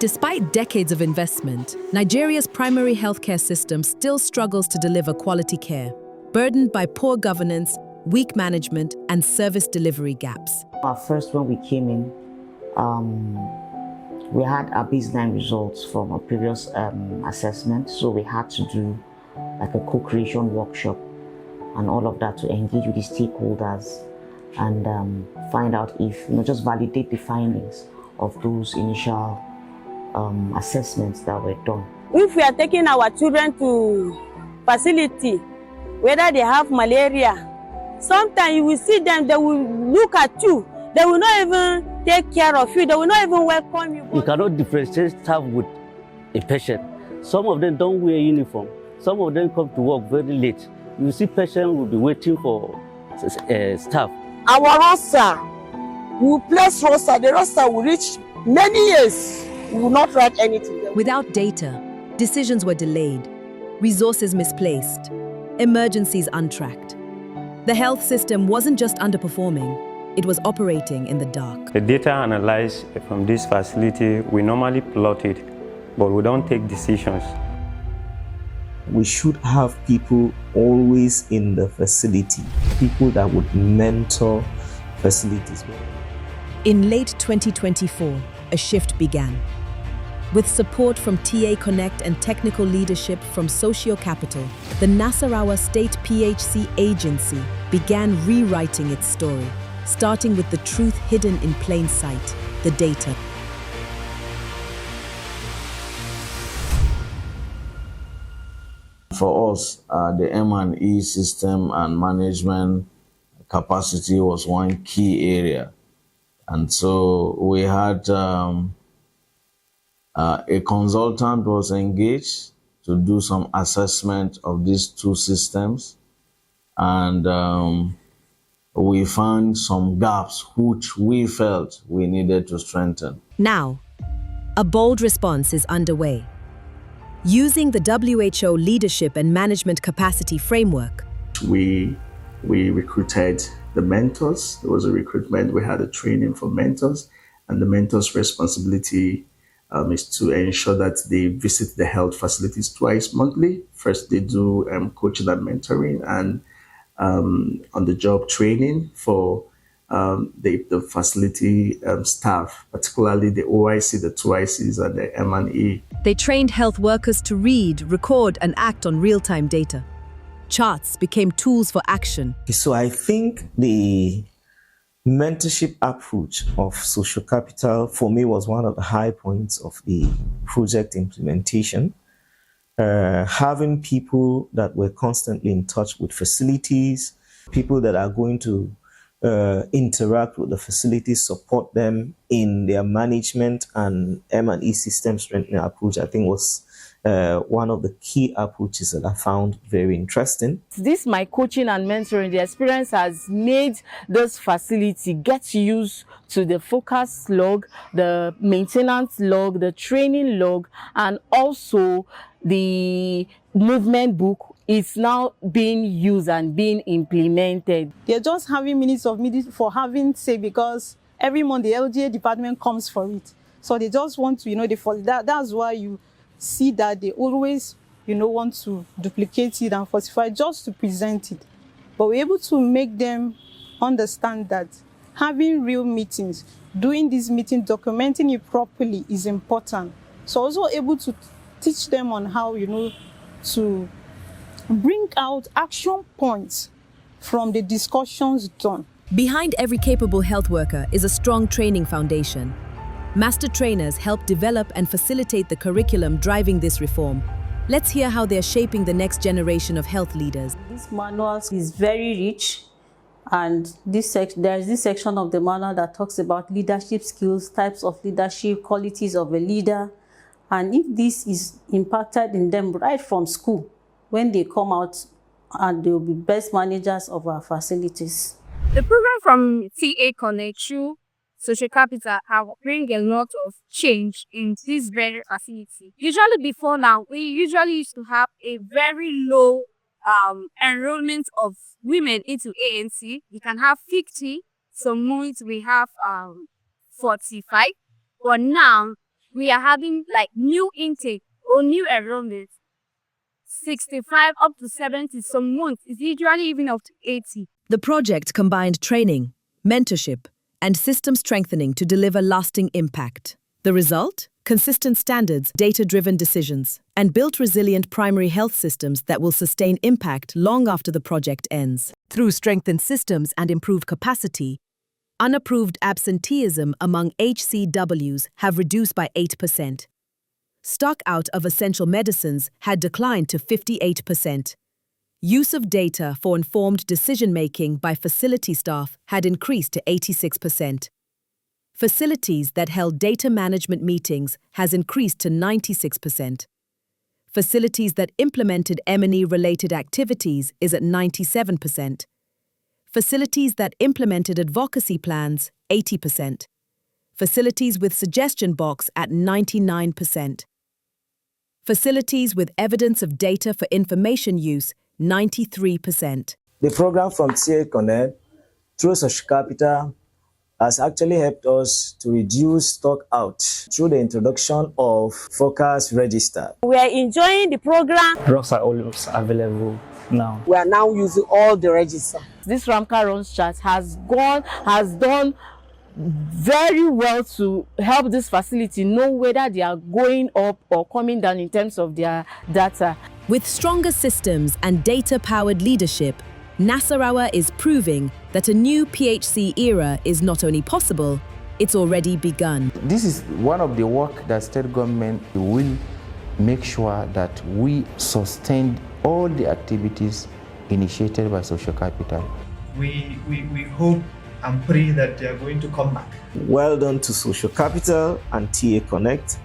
Despite decades of investment, Nigeria's primary healthcare system still struggles to deliver quality care, burdened by poor governance, weak management, and service delivery gaps. At first, when we came in, we had our baseline results from a previous assessment, so we had to do like a co-creation workshop and all of that to engage with the stakeholders and find out if, just validate the findings of those initial assessments that were done. If we are taking our children to facility, whether they have malaria, sometimes you will see them, they will look at you, they will not even take care of you, they will not even welcome you. You cannot differentiate staff with a patient. Some of them don't wear uniform, some of them come to work very late. You see patients will be waiting for staff. Our roster, we will place roster, the roster will reach many years. We will not write anything. Without data, decisions were delayed, resources misplaced, emergencies untracked. The health system wasn't just underperforming, it was operating in the dark. The data analyzed from this facility, we normally plot it, but we don't take decisions. We should have people always in the facility, people that would mentor facilities. In late 2024, a shift began. With support from TA Connect and technical leadership from Sociocapital, the Nasarawa State PHC agency began rewriting its story, starting with the truth hidden in plain sight, the data. For us, the M&E system and management capacity was one key area. And so we had a consultant was engaged to do some assessment of these two systems. And we found some gaps which we felt we needed to strengthen. Now, a bold response is underway. Using the WHO Leadership and Management Capacity Framework, we recruited the mentors. There was a recruitment, we had a training for mentors, and the mentors' responsibility is to ensure that they visit the health facilities twice monthly. First, they do coaching and mentoring and on-the-job training for the facility staff, particularly the OIC, the 2ICs, and the M&E. They trained health workers to read, record, and act on real-time data. Charts became tools for action. So I think the mentorship approach of Sociocapital for me was one of the high points of the project implementation. Having people that were constantly in touch with facilities, people that are going to interact with the facilities, support them in their management and M&E system strengthening approach, I think was one of the key approaches that I found very interesting. This, my coaching and mentoring, the experience has made this facility get used to the focus log, the maintenance log, the training log, and also the movement book. It's now being used and being implemented. They're just having minutes of meetings for having sake, because every month the LGA department comes for it. So they just want to, that's why you see that they always, want to duplicate it and falsify just to present it. But we're able to make them understand that having real meetings, doing this meeting, documenting it properly is important. So also able to teach them on how, to bring out action points from the discussions done. Behind every capable health worker is a strong training foundation. Master trainers help develop and facilitate the curriculum driving this reform. Let's hear how they're shaping the next generation of health leaders. This manual is very rich, and there's this section of the manual that talks about leadership skills, types of leadership, qualities of a leader, and if this is impacted in them right from school, when they come out, and they'll be best managers of our facilities. The program from TA Connect through Sociocapital have bring a lot of change in this very facility. Usually before now, we usually used to have a very low enrollment of women into ANC. You can have 50, some months we have 45, but now we are having like new intake or new enrollments. 65 up to 70, some months is usually even up to 80. The project combined training, mentorship, and system strengthening to deliver lasting impact. The result? Consistent standards, data-driven decisions, and built resilient primary health systems that will sustain impact long after the project ends. Through strengthened systems and improved capacity, unapproved absenteeism among HCWs have reduced by 8%. Stock out of essential medicines had declined to 58%. Use of data for informed decision-making by facility staff had increased to 86%. Facilities that held data management meetings has increased to 96%. Facilities that implemented M&E-related activities is at 97%. Facilities that implemented advocacy plans, 80%. Facilities with suggestion box at 99%. Facilities with evidence of data for information use, 93%. The program from TA Connect through Sociocapital has actually helped us to reduce stock out through the introduction of Focus Register. We are enjoying the program. Drugs are always available now. We are now using all the registers. This Ramka Runs chat has done very well to help this facility know whether they are going up or coming down in terms of their data. With stronger systems and data-powered leadership, Nasarawa is proving that a new PHC era is not only possible, it's already begun. This is one of the work that state government will make sure that we sustain all the activities initiated by Sociocapital. We hope and pray that they are going to come back. Well done to Sociocapital and TA Connect